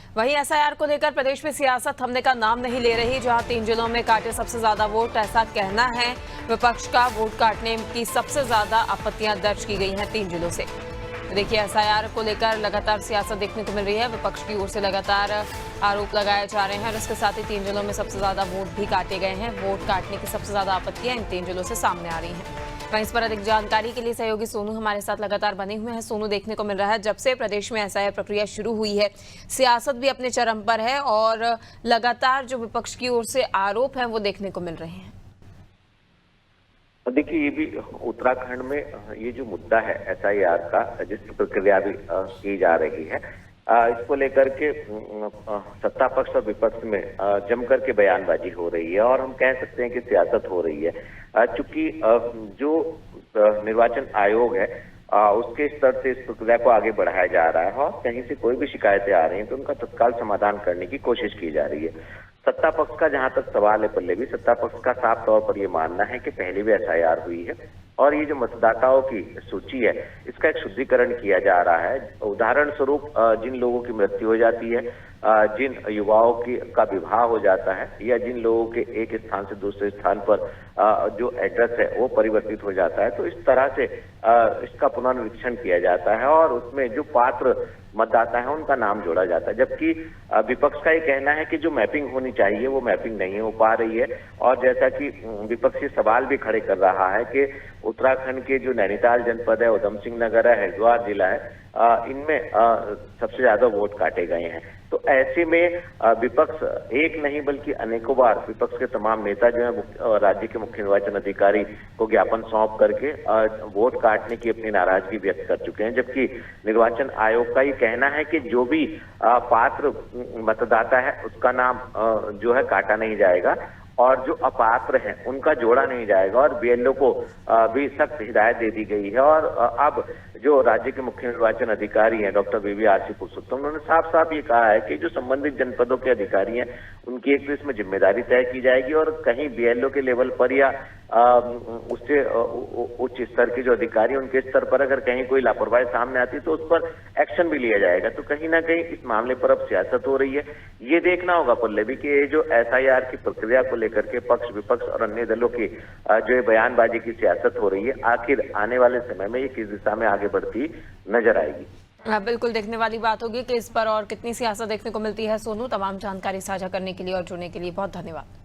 वहीं एसआईआर को लेकर प्रदेश में सियासत थमने का नाम नहीं ले रही। जहां 3 जिलों में काटे सबसे ज्यादा वोट, ऐसा कहना है विपक्ष का। वोट काटने की सबसे ज्यादा आपत्तियां दर्ज की गई हैं 3 जिलों से। देखिए, एसआईआर को लेकर लगातार सियासत देखने को मिल रही है। विपक्ष की ओर से लगातार आरोप लगाए जा रहे हैं और इसके साथ ही 3 जिलों में सबसे ज्यादा वोट भी काटे गए हैं। वोट काटने की सबसे ज्यादा आपत्तियां इन 3 जिलों से सामने आ रही हैं। वहीं इस पर अधिक जानकारी के लिए सहयोगी सोनू हमारे साथ लगातार बने हुए हैं। सोनू, देखने को मिल रहा है जब से प्रदेश में एसआईआर प्रक्रिया शुरू हुई है, सियासत भी अपने चरम पर है और लगातार जो विपक्ष की ओर से आरोप हैं वो देखने को मिल रहे हैं। देखिए, ये भी उत्तराखंड में ये जो मुद्दा है एसआईआर का, जिसकी प्रक्रिया भी की जा रही है, इसको लेकर के सत्ता पक्ष और विपक्ष में जम करके बयानबाजी हो रही है और हम कह सकते हैं कि सियासत हो रही है। चूंकि जो निर्वाचन आयोग है उसके स्तर से इस प्रक्रिया को आगे बढ़ाया जा रहा है और कहीं से कोई भी शिकायतें आ रही हैं तो उनका तत्काल समाधान करने की कोशिश की जा रही है। सत्ता पक्ष का जहां तक सवाल है पल्ले भी, सत्ता पक्ष का साफ तौर पर यह मानना है कि पहले भी एसआईआर हुई है और ये जो मतदाताओं की सूची है इसका एक शुद्धिकरण किया जा रहा है। उदाहरण स्वरूप जिन लोगों की मृत्यु हो जाती है, जिन युवाओं का विवाह हो जाता है या जिन लोगों के एक स्थान से दूसरे स्थान पर जो एड्रेस है वो परिवर्तित हो जाता है, तो इस तरह से इसका पुनर्निरीक्षण किया जाता है और उसमें जो पात्र मतदाता है उनका नाम जोड़ा जाता है। जबकि विपक्ष का ये कहना है कि जो मैपिंग होनी चाहिए वो मैपिंग नहीं हो पा रही है और जैसा कि विपक्ष ये सवाल भी खड़े कर रहा है कि उत्तराखंड के जो नैनीताल जनपद है, उधम सिंह नगर है, हरिद्वार जिला है, इनमें सबसे ज्यादा वोट काटे गए हैं। तो ऐसे में विपक्ष एक नहीं बल्कि अनेकों बार विपक्ष के तमाम नेता जो है राज्य के मुख्य निर्वाचन अधिकारी को ज्ञापन सौंप करके वोट काटने की अपनी नाराजगी व्यक्त कर चुके हैं। जबकि निर्वाचन आयोग का ये कहना है कि जो भी पात्र मतदाता है उसका नाम जो है काटा नहीं जाएगा और जो अपात्र हैं उनका जोड़ा नहीं जाएगा और बीएलओ को भी सख्त हिदायत दे दी गई है। और अब जो राज्य के मुख्य निर्वाचन अधिकारी हैं डॉक्टर वीवीआरसी पुरुषोत्तम, उन्होंने साफ साफ ये कहा है कि जो संबंधित जनपदों के अधिकारी हैं उनकी एक तो इसमें जिम्मेदारी तय की जाएगी और कहीं बीएलओ के लेवल पर या उससे उच्च स्तर के जो अधिकारी उनके स्तर पर अगर कहीं कोई लापरवाही सामने आती तो उस पर एक्शन भी लिया जाएगा। तो कहीं ना कहीं इस मामले पर अब सियासत हो रही है। ये देखना होगा पल्लवी कि ये जो एसआईआर की प्रक्रिया को लेकर के पक्ष विपक्ष और अन्य दलों की जो ये बयानबाजी की सियासत हो रही है, आखिर आने वाले समय में ये किस दिशा में आगे बढ़ती नजर आएगी। बिल्कुल देखने वाली बात होगी कि इस पर और कितनी सियासत देखने को मिलती है। सोनू, तमाम जानकारी साझा करने के लिए और जुड़ने के लिए बहुत धन्यवाद।